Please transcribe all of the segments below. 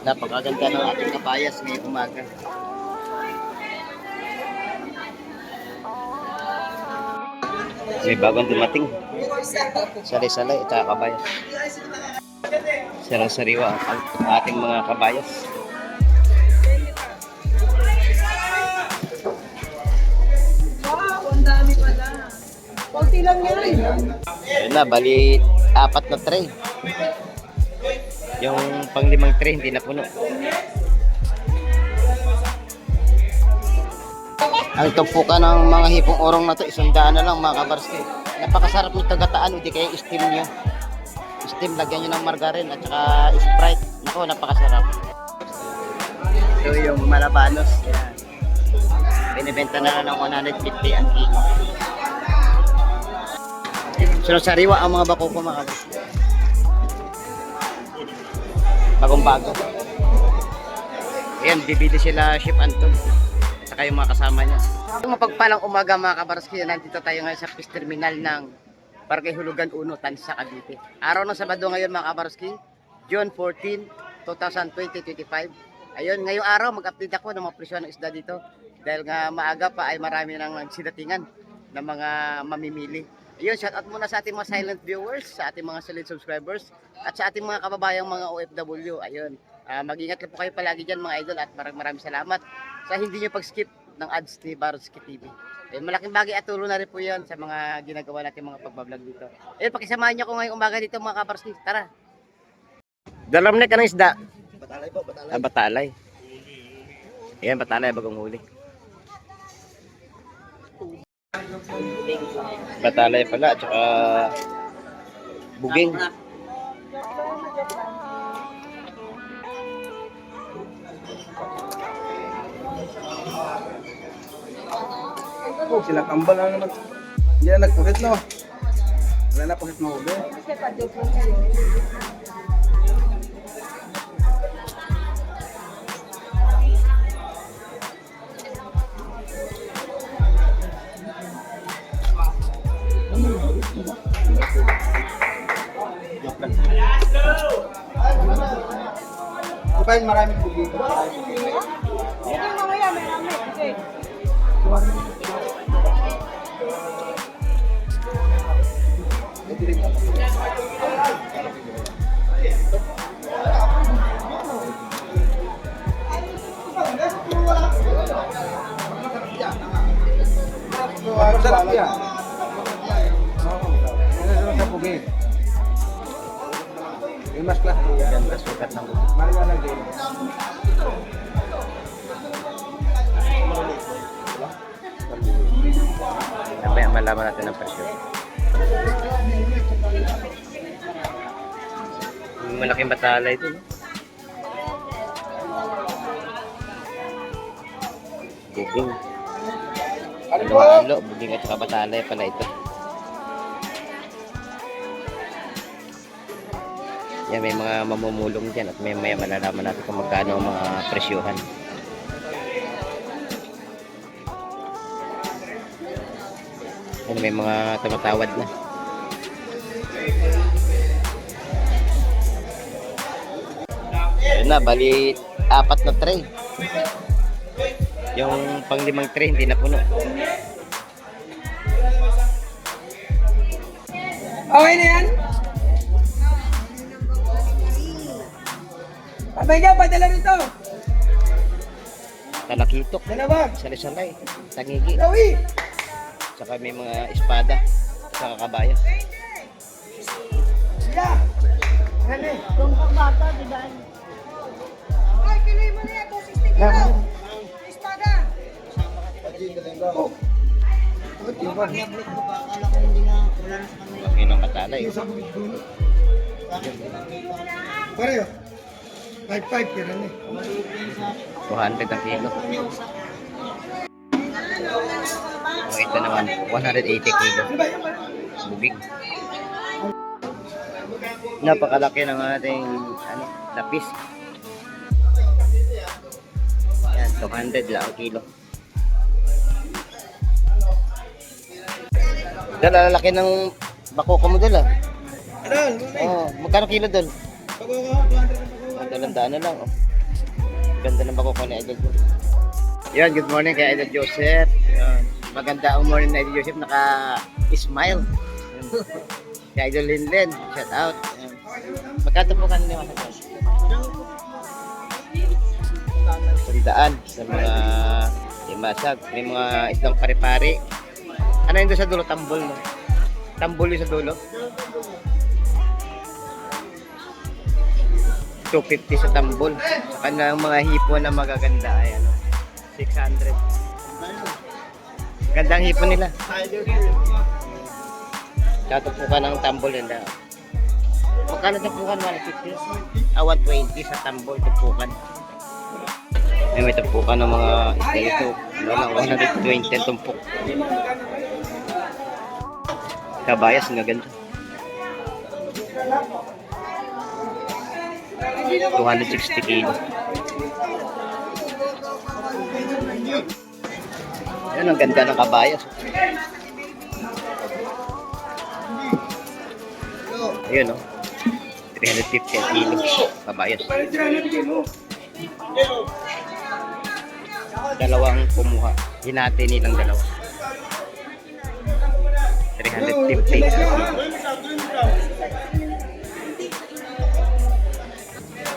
Napakaganda ng ating kabayas ngayong umaga. May bagong dumating. Salay-salay at kabayas. Sarang-sariwa ang ating mga kabayas. Wow, ang dami pala. Kunti lang yan. Ayun na, bali 4 na tray. Yung pang-5 tray hindi na puno. Ang tumpukan ng mga hipong orong na to, 100 na lang mga kabarski. Napakasarap ng tagataan, hindi kaya steam nyo. Steam, lagyan nyo ng margarine at saka Sprite. Naku, napakasarap. Ito yung malabanos. Yan. Binibenta na lang ng 150 ang kilo. Sariwa ang mga bako ko mga kabarski. Bagong-bago. Ayan, bibili sila Chef Anton. Saka yung mga kasama niya. Yung mapagpalang umaga mga kabarski, nandito tayo ngayon sa fish terminal ng Barangay Hulugan 1, Tansa, Cavite. Araw ng Sabado ngayon mga kabarski, June 14, 2025. Ayun, ngayong araw mag-update ako ng mga presyo ng isda dito. Dahil nga maaga pa ay marami nang nagsidatingan ng mga mamimili. Ayun, shoutout muna sa ating mga silent viewers, sa ating mga solid subscribers, at sa ating mga kababayang mga OFW. Ayun, mag-ingat lang po kayo palagi dyan mga idol at maraming salamat sa hindi nyo pag-skip ng ads ni Baroski TV. Ayun, malaking bagay at tulong na rin po yan sa mga ginagawa natin mga pagbablog dito. Ayun, pakisamahan nyo ko ngayong umaga dito mga kabarski. Tara! Dalamnek ka ng isda? Batalay po, batalay. Batalay. Ayan, batalay, bagong huli. Batalay pala, at saka buging. Oh, sila kambal na naman. Hindi na nagpuhit, no? Wala na puhit na huli. Kupain maraming bugi. Ito mamaya, may rami. Okay. Sarap yan. Ano sa bugi? Yung mas class. Ganda, sukat ng buging. Marga lang din. Mamaya malaman natin ang presyo. Malaking batalay ito, no? Buging. Halo-halo, buging at saka batalay pala ito. Yan, may mga mamumulong dyan at may malalaman natin kung magkano ang mga presyuhan. Yan, may mga tumatawad na. Ayun na, bali 4 na tray. Yung pang-5 tray hindi na puno. Okay na yan? Abay ka, padala rito. Talakitok, Dalawa. salay-salay, tangigi, Gawi. saka may mga espada, saka kabaya. Yeah. Ano eh? Kung pambata, di ba? Ay, kiloy mo na yan. 260 kilo. Espada. Laki ng batalay. Pareho. 5-5 kira ni. 200 ang kilo. Ito naman, 180 kilo. Buging. Napakalaki ng ating lapis. Yan, 200 lang ang kilo. Dala, lalaki ng bako mo dala. Ano? Oh, magkano kilo dol? Pag-uwa, 200 ang pag-uwa. Dalandaan na lang. Oh. Ganda ng bako ni Idol Joseph. Yan, good morning kay Idol Joseph. Yan. Maganda ang morning na Idol Joseph, naka-smile. Yan. Kay Idol Linlen, shout out. Yan. Magkano po kanina mga Idol? Sandaan sa mga imasag. May mga islang pare-pare. Ano yun doon sa dulo? Tambol, no? Tambol yung sa dulo. 250 sa tambol. Sa kanilang mga hipon na magaganda ay ano, 600. Gandang hipon nila. Tatupukan ng tambol nila. Magkano tupukan? 150? 120 sa tambol tupukan. May tupukan ng mga isda ito. Ano lang, 120 tumpok. Kabayas nga ganda. 260 kilo. Yan, ang ganda ng kabayas. Ayun, oh. 350 ang kilo. Kabayas. Dalawang kumuha. Hinati nilang dalawa. 350.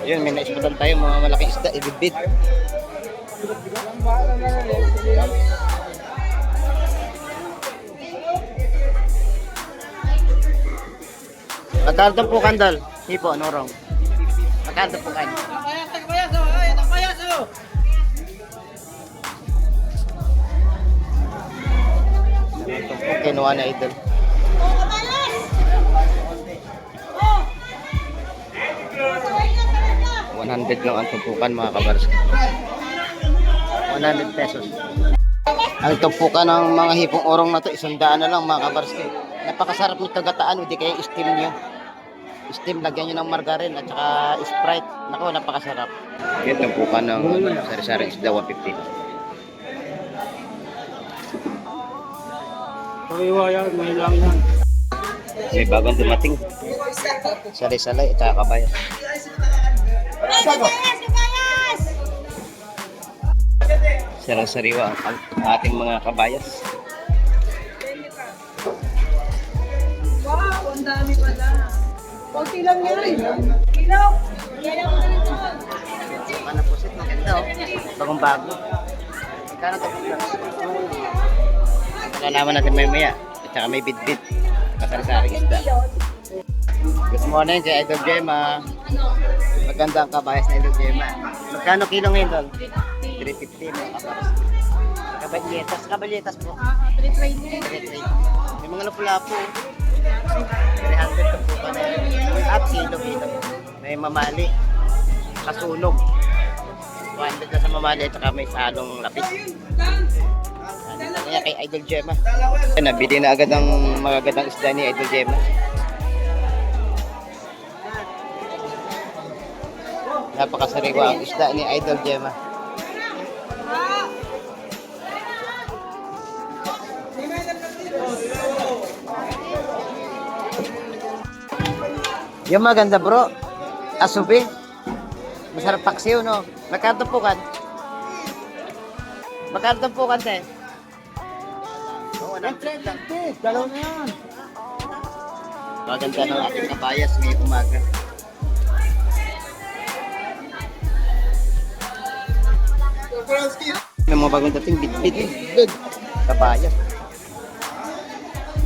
Ayun, may naisputan tayo mga malaking isda, ibibid. Magkano po kandal? Hipo, norong. Magkano po kan? Ito po, kinuha na Idol. 100 lang ang tumpukan mga kabarski. 100 pesos. Ang tumpukan ng mga hipong orong na to, 100 na lang mga kabarski. Napakasarap nito gataan, hindi kaya steam nyo. Steam, lagyan nyo ng margarine at saka Sprite. Naku, napakasarap. Yan, tumpukan ng sari-sari isda, 150. May lang yan. May bagong dumating. Salay-salay at saka kabayas. Sarang-sariwa ang ating mga kabayas. Wow, ang dami pala. Kunti lang yan. Kilo. Ano po sit, maganda oh. Bagong bago. Magkano ito? Malalaman natin maya. At saka may bit-bit. Kasari-saring isda. Good morning kay Idol Gemma. Maganda ang kabayas na Idol Gemma. Magkano kilo ngayon doon? 350 mga kabayas. Kabalyetas po. 320. May mga lapu-lapu. 300 po pa na yun. At kilo. May mamali. Kasunog. 200 na sa mamali at saka may salong lapis. Kaya kay Idol Gemma. Nabili na agad ang magagandang isda ni Idol Gemma. Napakasariwa ang isda ni Idol Gemma. Yung maganda bro, asubi. Masarap paksiw no. Magkano po kan? Magkano po kan te? Oh, 100 lang. Dalaw na yan. Maganda ng ating kabayas ngayong umaga. May mga bagong dating bit-bit. Kabayas.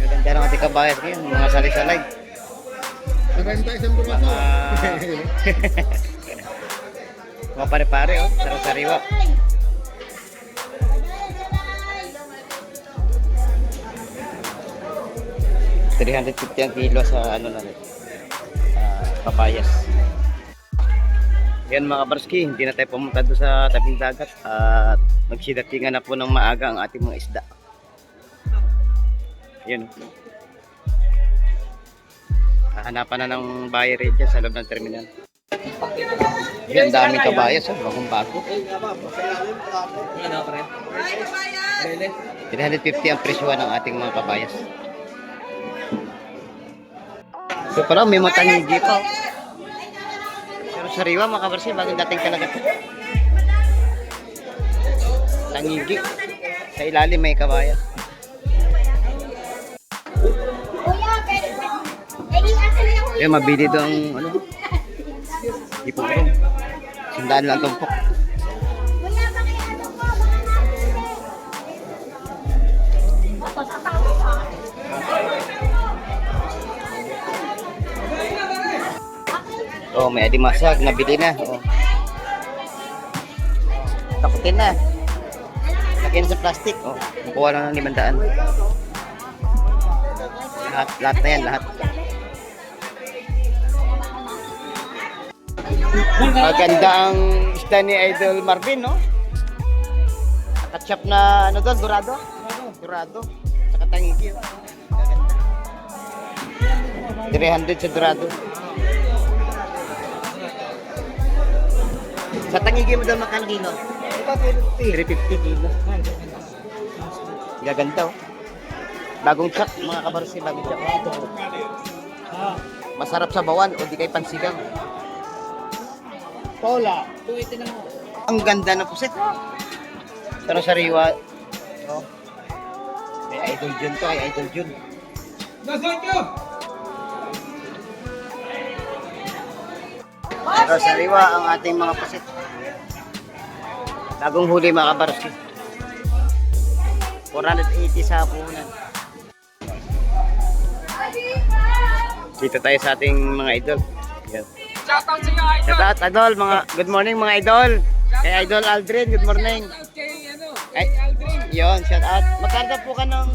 Maganda ng ating kabayas ngayon. Mga salay-salay. Mga pare-pare oh. Sarang-sariwa. $350 ang kilo sa ano na rin. Papayas. Yan mga kabarski, hindi na tayo pumunta doon sa tabing dagat at magsidatingan na po ng maaga ang ating mga isda. Yan. Hahanapan na ng buyer rate dyan sa loob ng terminal. Yan, daming kabayas, bagong bago. 350 ang presyo ng ating mga kabayas. So parang may mga tanigi pa. Pero sariwa mga kabarsi, bagong dating talaga ito. Tangigi. Sa ilalim may kabayan. Yan, mabili ito ang ano? Ipurong. Sandaan lang tumpok. Oh, may adimasag, nabili na. Oh. Takutin na. Lagyan sa plastic. Oh, kukuha lang ng 500. Lahat na yan, lahat. Maganda ang isda ni Idol Marvin, no? Nakachap na, ano doon, dorado? Dorado. Saka tangigi, oh. Gaganda. 300 sa dorado. Sa tangigi mo daw magkano kilo? 350 kilo. Gaganda, oh. Bagong chak, mga kabarsi, bagong chak. Masarap sa bawan o di kay pansigang. Paula. Ang ganda na puset. Pero sariwa. Oh. Kay Idol Jun to, kay Idol Jun. Pero sariwa ang ating mga puset. Bagong huli mga kabarsi. 480 sa punan. Dito tayo sa ating mga idol. Yan. Shoutout sa iyo, Idol! Shoutout, idol, mga good morning mga idol. Kay Idol Aldrin, good morning. Shoutout kay, Ay, kay Aldrin. yon, shoutout. Magkano po ka ng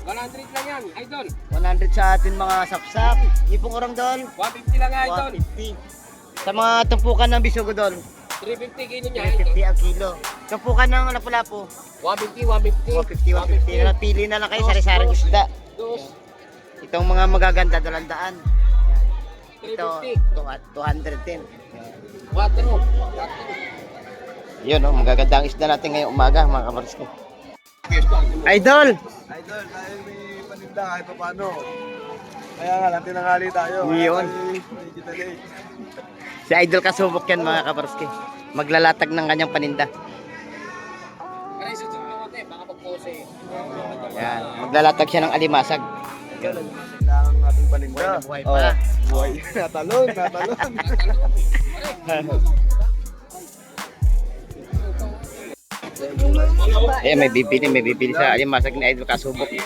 100 lang yan, Idol. 100 sa atin mga sapsap. Ipong orang dol. 150 lang, Idol. 150. Sa mga tumpukan ng bisugo dol. 350 kilo niya, Idol. 350 ang kilo. Tumpukan ng lapu-lapu. 150, 150. 150, 150. Pili na lang kayo sari-saring isda. Dos. Itong mga magaganda, 200. Ito, 210. 4. Yun, oh, magaganda ang isda natin ngayong umaga, mga kabarsko. Idol! Idol, tayo may paninda kahit pa paano. Kaya nga lang, tinangali tayo. Yun. Medyo delay. Si Idol kasubok yan, mga kabarsko. Maglalatag ng kanyang paninda. Kaya sa ate, baka pag-pose. Yan, maglalatag siya ng alimasag. Yun. Kailangan ng ating paninda. Buhay Oh, pa. buhay. Natalon, natalon. Eh, may bibili sa alimasag ni Idol kasubok. 100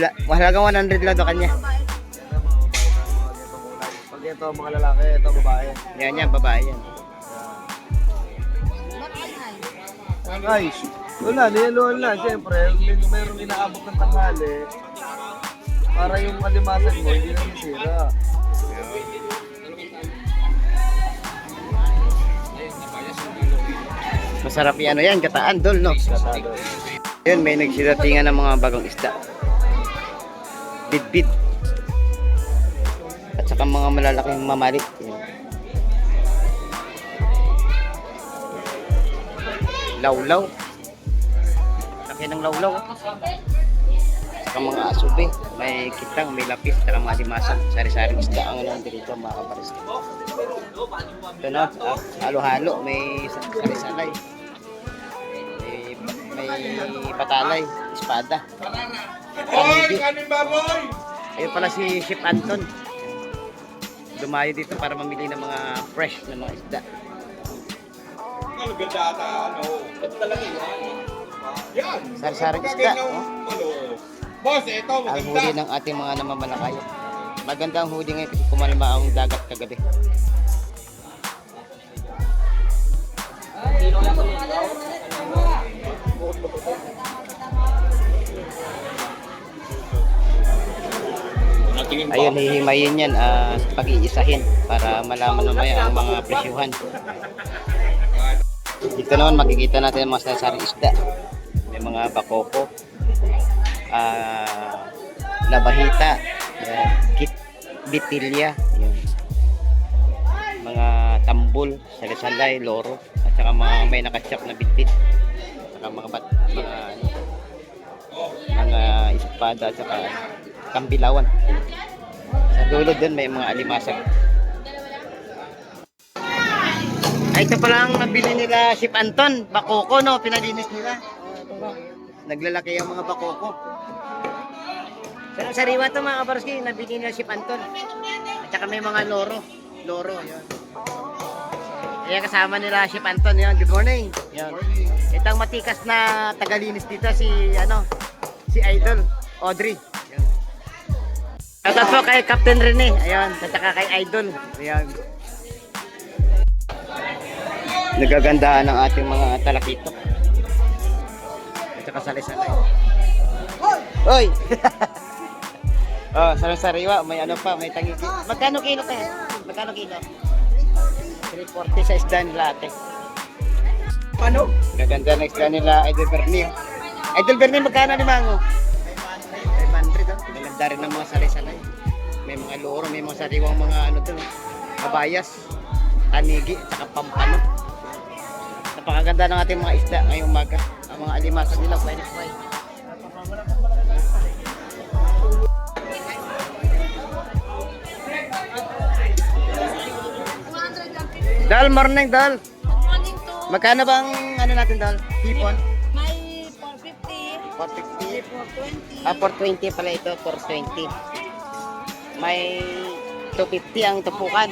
lang, mahalagang 100 lang to kanya. Pag ito mga lalaki, ito babae. Yan, babae yan. Guys, wala, niyaluan lang. Siyempre, mayroong inaabot ng tanghali para yung alimasag mo hindi na masira. Masarap yan, ano yan, gataan dol, no? Yun, may nagsidatingan ng mga bagong isda. Bidbid. At saka mga malalaking mamalit. Yan. Lawlaw. Laki ng lawlaw. Saka mga asubi. May kitang, may lapis, saka mga limasag. Sari-saring isda ang ano dito, mga kapares. Ito na, halo-halo. May sari-salay. May patalay, espada. Ayun pala si Chef Anton. Dumayo dito para mamili ng mga fresh na mga isda. Sari-saring isda. Oh. Boss, ito, Ang huli ng ating mga namamalakay. Maganda ang huli ngayon kasi kumalma ang dagat kagabi. Ayun, hihimayin yan, pag-iisahin para malaman mamaya ang mga presyuhan. Dito naman makikita natin ang mga sari-saring isda. May mga bakoko, labahita, bitilya, yun. Mga tambol, salisalay, loro, at saka mga may nakachap na bitbit, at saka mga espada at saka kambilawan. Sa dulo dun may mga alimasag. Ay, ito pala ang nabili nila Chef Anton. Bakoko, no? Pinalinis nila. Naglalaki ang mga bakoko. Pero sariwa to mga kabarski, nabili nila Chef Anton. At saka may mga loro. Loro, yun. Kaya kasama nila Chef Anton, yun. Good morning. Yun. Itong matikas na tagalinis dito, si Idol, Audrey. Yun. Shoutout po kay Captain Rene. Ayun. At saka kay Idol. Ayan. Nagagandahan ng ating mga talakitok. At saka sali-salay. Hoy! Oh, sariwa, may ano pa, may tangi. Magkano kilo kaya? Magkano kilo? 340 sa isda nila ate. Paano? Gaganda ng isda nila, Idol Bernie. Idol Bernie, magkano ni Mango? 500 oh. Maganda rin ng mga sali-salay. May mga loro, may mga sariwang mga ano doon. Kabayas, tanigi, at saka pampano. Napakaganda ng ating mga isda ngayong umaga. Ang mga alimasan nila, pwede. Dal, morning, Dal. Morning to. Magkano bang ano natin, Dal? Hipon? May 450. 450. 420. 420 pala ito, 420. May 250 ang tupukan.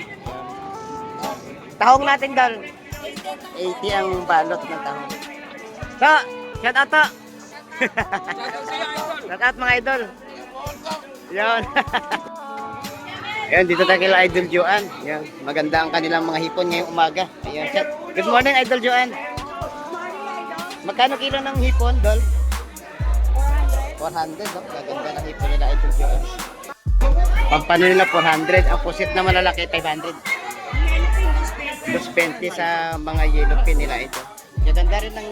Tahong natin, Dal. 80 ang balot ng tahong. So, shout out to. Shout out mga idol. Yan. Ayan, dito tayo kila Idol Joan. Ayan, maganda ang kanilang mga hipon ngayong umaga. Ayan, good morning Idol Joan. Magkano kilo ng hipon, Dol? 400, no? Maganda ng hipon nila Idol Joan. Pampano nila 400, ang pusit na malalaki 500. 220 sa mga yellow pin nila ito. Maganda rin ng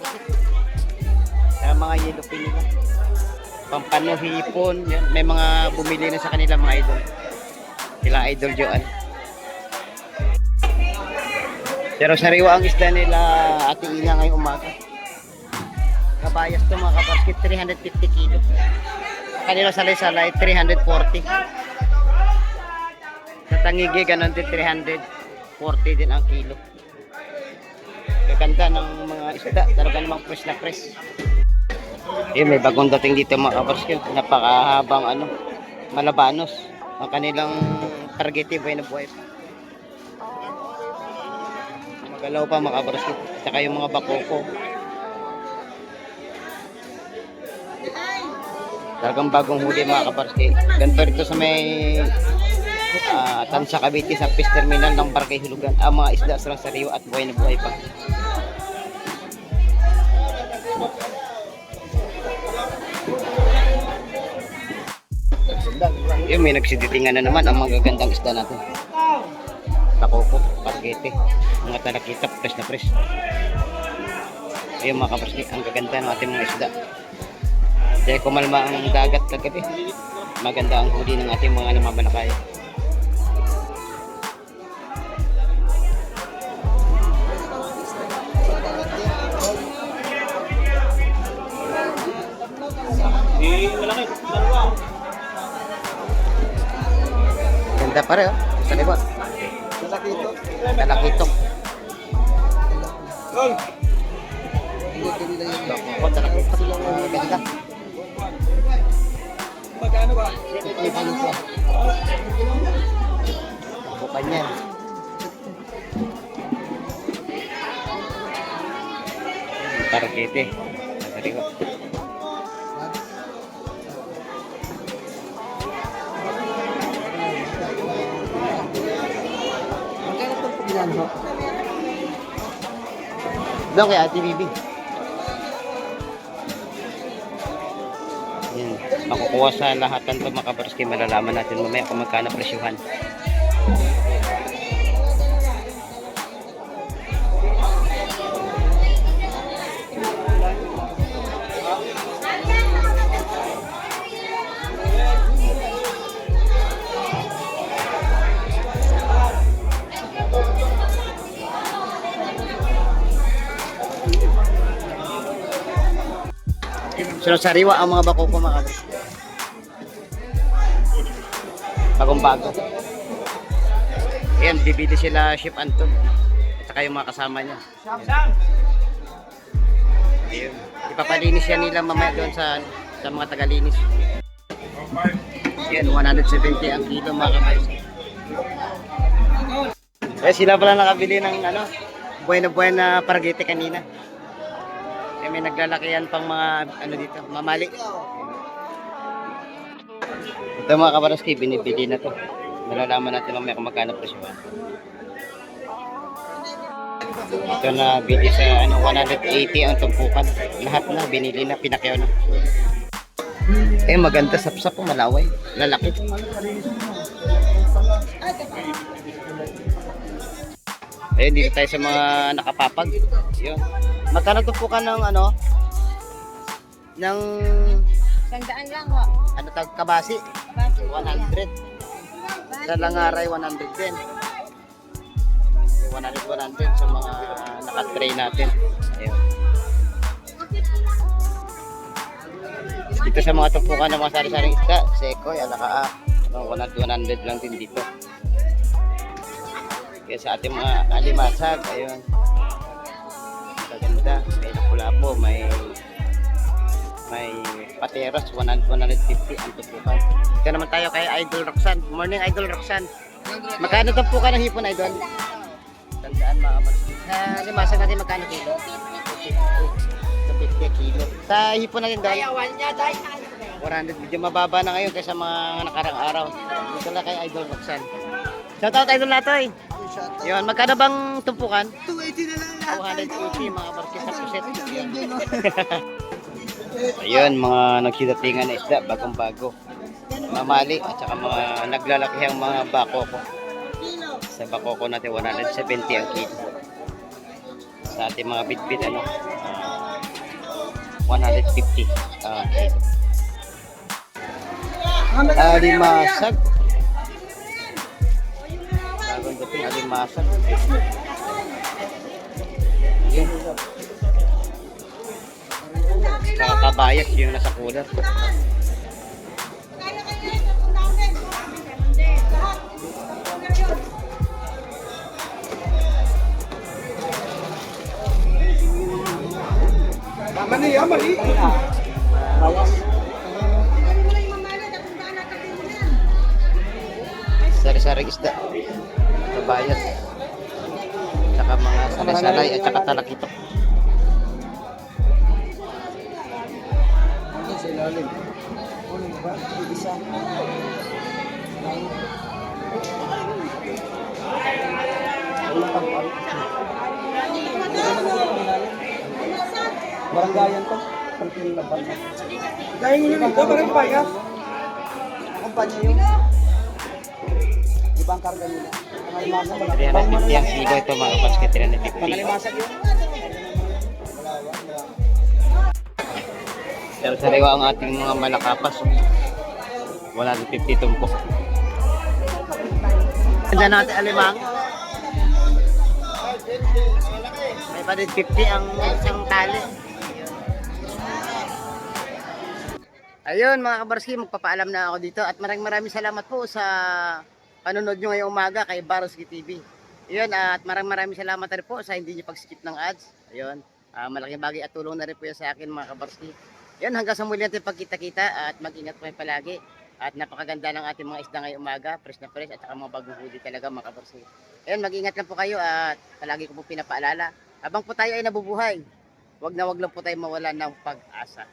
pusit sa mga yellow pin nila. Pampano hipon, yan. May mga bumili na sa kanila mga idol. Sila Idol Joan. Pero sariwa ang isda nila ating ina ngayong umaga. Kabayas to mga kabarskit, 350 kilo. Kanila salay-salay, 340. Sa tangigi, ganun din 340 din ang kilo. Gaganda ng mga isda, talaga namang fresh na fresh. May bagong dating dito mga kabarskit. Napakahabang malabanos. Ang kanilang targeti buhay na buhay pa. Magalaw pa mga kabarskit. Saka yung mga bakoko. Talagang bagong huli mga kabarskit. Ganito rito sa may Tansa Cavite sa fish terminal ng Barangay Hulugan. Ang mga isda silang sariwa at buhay na buhay pa. Yung may nagsiditingan na naman ang magagandang isda natin. Bakoko, pargete, mga talakita, fresh na fresh. Ayun mga kabarskit, ang gaganda ng ating mga isda. Kaya kumalma ang dagat kagabi, maganda ang huli ng ating mga namamalakaya. Ganda pa rin, sa likod. Talakitok. Bakoko, talakitok. Ganda. Magkano ba? Bukan niya. Targete. Sa likod. Doon kay Ate Bibi. Yan. Makukuha sa lahatan ito mga kabarski. Malalaman natin mamaya kung magkano presyuhan. So sariwa ang mga bakoko mga kabarski. Bagong bago. Ayan, bibili sila Chef Anton. At saka saka yung mga kasama niya. Ayun. Ipapalinis yan nila mamaya doon sa mga tagalinis. Yan, 170 ang kilo mga kabarski. Eh sila pala nakabili ng buena paragete kanina. Eh may naglalakihan pang mga dito, mamali. Ito mga kabarski, binibili na to. Malalaman natin mamaya kung magkano presyo. Ito na bili sa 180 ang tumpukan. Lahat na binili na, pinakyaw na. Eh maganda, sapsap po, malaway, lalaki. Ayun, dito tayo sa mga nakapapag. Yun. Magkano tumpukan ng ng Sandaan lang ho. kabasi? Base. 100. Sa langaray 100 din. 100 sa mga nakatray natin. Ayun. Dito sa mga tumpukan ng mga sari-saring isda, sekoy, alakaa, 100 lang din dito. Kaya sa ating mga alimasag, ayun. Maganda, may lapu-lapo, may pateros, 150 ang tumpukan. Dito naman tayo kay Idol Roxanne. Morning Idol Roxanne. Magkano tumpukan ng hipon, Idol? Tandaan mga kapatid. Sa alimasag natin magkano kilo? 50 kilo. Sa hipon natin doon? 400. Medyo mababa na ngayon kaysa mga nakarang araw. Dito lang kay Idol Roxanne. Shoutout Idol Latoy. Yun, magkano bang tumpukan? 280 na lang 280 mga barkis sa puset. Ayun, mga nagsidatingan na isda, bagong-bago. Mamali at saka mga naglalakihang mga bakoko. Sa bakoko natin 170 ang kilo. Sa ating mga bitbit 150 ang kilo. Alimasag. Bagong dating alimasag. Yun. Kakabayas yung nasa cooler. Sari-saring isda. Kabayas. Tsaka mga salay-salay at tsaka talakitok. Baranggayan to. Pagpili na ba? Gaya nyo nito, barang paya. Kumpanya yun. Ibang karga nila. Pangalimasag wala. 350 ang kilo ito mga kapatid, 350. Pangalimasag yun. Pero sariwa ang ating mga malakapas. 150 tumpok. Ganda natin alimang. May 150 ang isang tali. Ayun mga kabarski, magpapaalam na ako dito at maraming salamat po sa panonood nyo ngayong umaga kay Barski TV. Ayun, at maraming salamat rin po sa hindi nyo pag-skip ng ads. Ayun, malaking bagay at tulong na rin po yan sa akin mga kabarski. Ayun, hanggang sa muli natin pagkita-kita at mag-ingat po palagi. At napakaganda ng ating mga isda ngayong umaga, fresh na fresh at saka mga bagong huli talaga mga kabarski. Ayun, mag-ingat lang po kayo at palagi ko po pinapaalala. Habang po tayo ay nabubuhay, wag na wag lang po tayo mawala ng pag-asa.